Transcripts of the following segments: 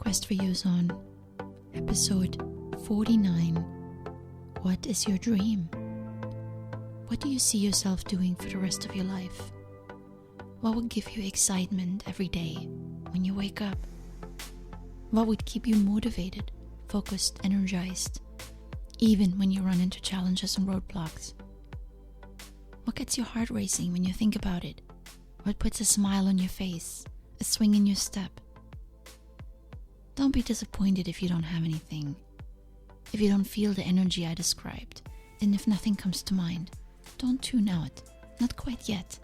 request for you is on episode 49. What is your dream? What do you see yourself doing for the rest of your life? What would give you excitement every day when you wake up? What would keep you motivated, focused, energized, even when you run into challenges and roadblocks? What gets your heart racing when you think about it? What puts a smile on your face, a swing in your step? Don't be disappointed if you don't have anything, if you don't feel the energy I described, and if nothing comes to mind. Don't tune out, not quite yet.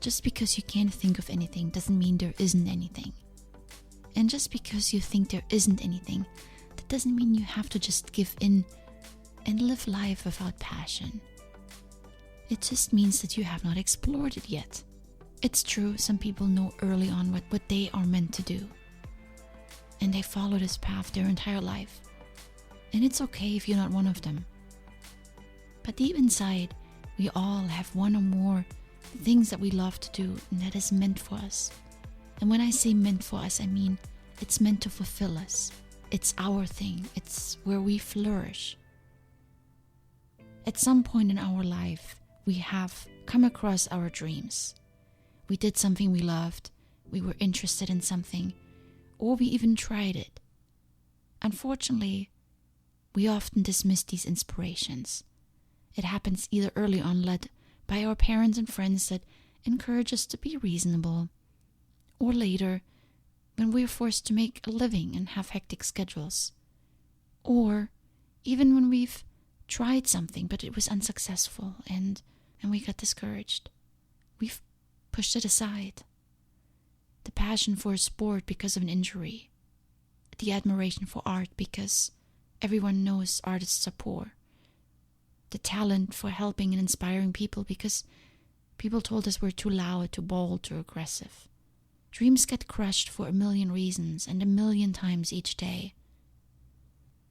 Just because you can't think of anything doesn't mean there isn't anything. And just because you think there isn't anything, that doesn't mean you have to just give in and live life without passion. It just means that you have not explored it yet. It's true, some people know early on what they are meant to do. And they follow this path their entire life. And it's okay if you're not one of them. But deep inside, we all have one or more things that we love to do and that is meant for us. And when I say meant for us, I mean it's meant to fulfill us. It's our thing. It's where we flourish. At some point in our life, we have come across our dreams. We did something we loved, we were interested in something, or we even tried it. Unfortunately, we often dismiss these inspirations. It happens either early on, led by our parents and friends that encourage us to be reasonable, or later, when we are forced to make a living and have hectic schedules, or even when we've tried something but it was unsuccessful and we got discouraged. We've pushed it aside. The passion for a sport because of an injury, the admiration for art because everyone knows artists are poor, the talent for helping and inspiring people because people told us we're too loud, too bold, too aggressive. Dreams get crushed for a million reasons and a million times each day.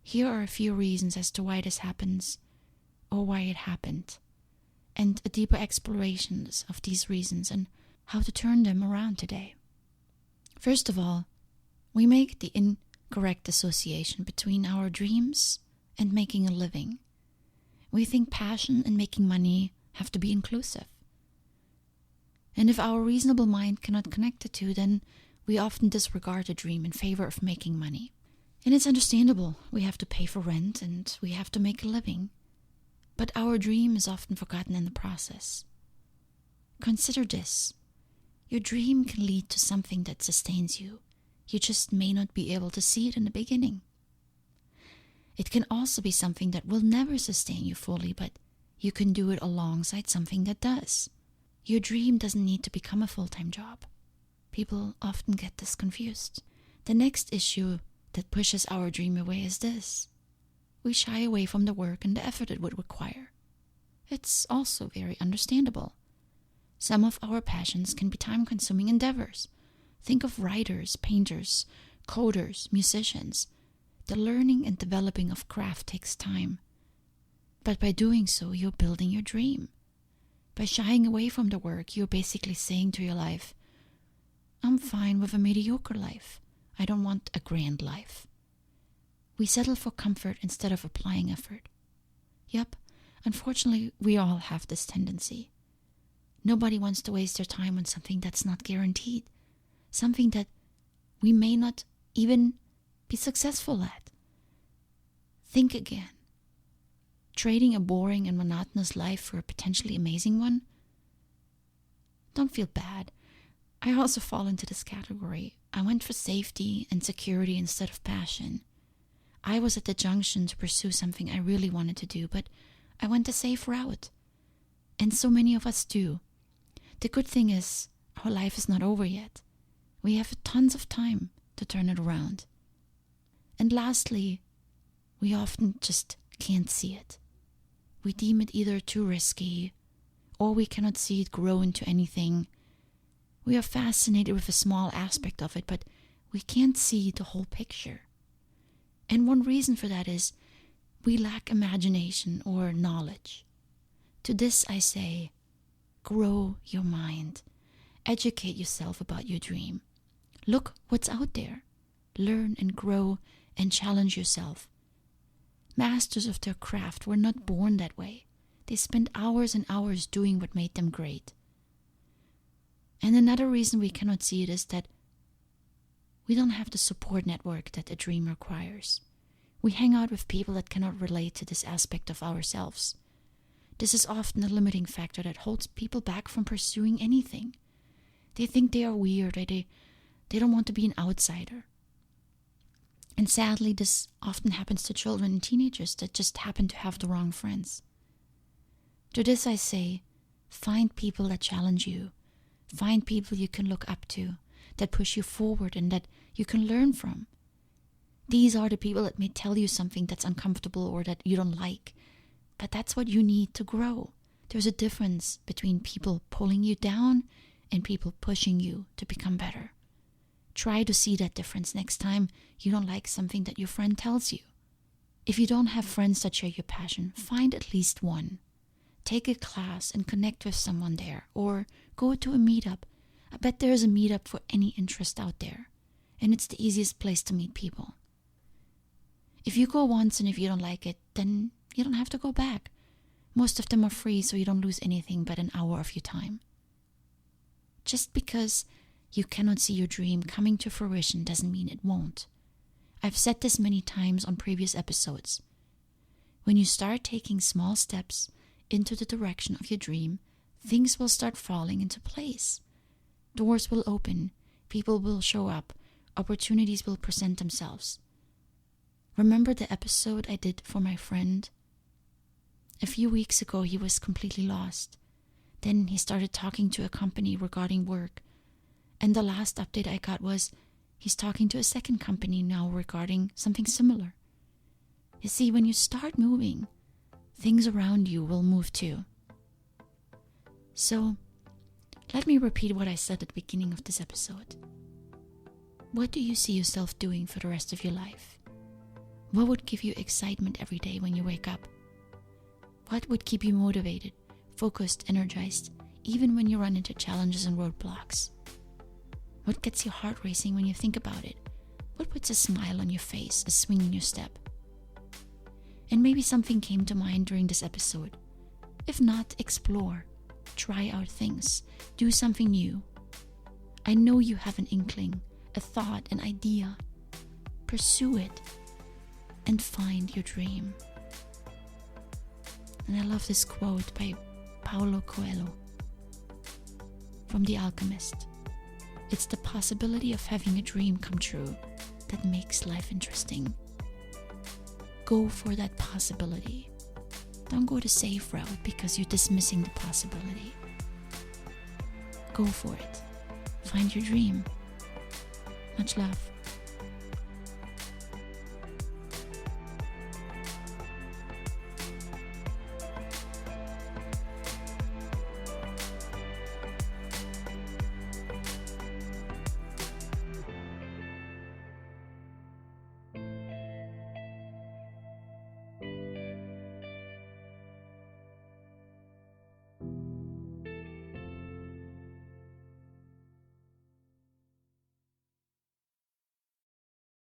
Here are a few reasons as to why this happens or why it happened, and a deeper exploration of these reasons and how to turn them around today. First of all, we make the incorrect association between our dreams and making a living. We think passion and making money have to be inclusive. And if our reasonable mind cannot connect the two, then we often disregard the dream in favor of making money. And it's understandable. We have to pay for rent and we have to make a living. But our dream is often forgotten in the process. Consider this. Your dream can lead to something that sustains you. You just may not be able to see it in the beginning. It can also be something that will never sustain you fully, but you can do it alongside something that does. Your dream doesn't need to become a full-time job. People often get this confused. The next issue that pushes our dream away is this. We shy away from the work and the effort it would require. It's also very understandable. Some of our passions can be time-consuming endeavors. Think of writers, painters, coders, musicians. The learning and developing of craft takes time. But by doing so, you're building your dream. By shying away from the work, you're basically saying to your life, I'm fine with a mediocre life. I don't want a grand life. We settle for comfort instead of applying effort. Yep, unfortunately, we all have this tendency. Nobody wants to waste their time on something that's not guaranteed. Something that we may not even be successful at. Think again. Trading a boring and monotonous life for a potentially amazing one? Don't feel bad. I also fall into this category. I went for safety and security instead of passion. I was at the junction to pursue something I really wanted to do, but I went the safe route. And so many of us do. The good thing is, our life is not over yet. We have tons of time to turn it around. And lastly, we often just can't see it. We deem it either too risky, or we cannot see it grow into anything. We are fascinated with a small aspect of it, but we can't see the whole picture. And one reason for that is we lack imagination or knowledge. To this I say, grow your mind. Educate yourself about your dream. Look what's out there. learn and grow and challenge yourself. Masters of their craft were not born that way. They spent hours and hours doing what made them great. And another reason we cannot see it is that we don't have the support network that a dream requires. We hang out with people that cannot relate to this aspect of ourselves. This is often a limiting factor that holds people back from pursuing anything. They think they are weird, or they don't want to be an outsider. And sadly, this often happens to children and teenagers that just happen to have the wrong friends. To this I say, find people that challenge you. Find people you can look up to, that push you forward and that you can learn from. These are the people that may tell you something that's uncomfortable or that you don't like, but that's what you need to grow. There's a difference between people pulling you down and people pushing you to become better. Try to see that difference next time you don't like something that your friend tells you. If you don't have friends that share your passion, find at least one. Take a class and connect with someone there, or go to a meetup. I bet there is a meetup for any interest out there, and it's the easiest place to meet people. If you go once and if you don't like it, then you don't have to go back. Most of them are free, so you don't lose anything but an hour of your time. Just because you cannot see your dream coming to fruition doesn't mean it won't. I've said this many times on previous episodes. When you start taking small steps into the direction of your dream, things will start falling into place. Doors will open, people will show up, opportunities will present themselves. Remember the episode I did for my friend? A few weeks ago, he was completely lost. Then he started talking to a company regarding work. And the last update I got was he's talking to a second company now regarding something similar. You see, when you start moving, things around you will move too. So, let me repeat what I said at the beginning of this episode. What do you see yourself doing for the rest of your life? What would give you excitement every day when you wake up? What would keep you motivated, focused, energized, even when you run into challenges and roadblocks? What gets your heart racing when you think about it? What puts a smile on your face, a swing in your step? And maybe something came to mind during this episode. If not, explore. Try out things. Do something new. I know you have an inkling, a thought, an idea. Pursue it and find your dream. And I love this quote by Paulo Coelho from The Alchemist. It's the possibility of having a dream come true that makes life interesting. Go for that possibility. Don't go the safe route because you're dismissing the possibility. Go for it. Find your dream. Much love.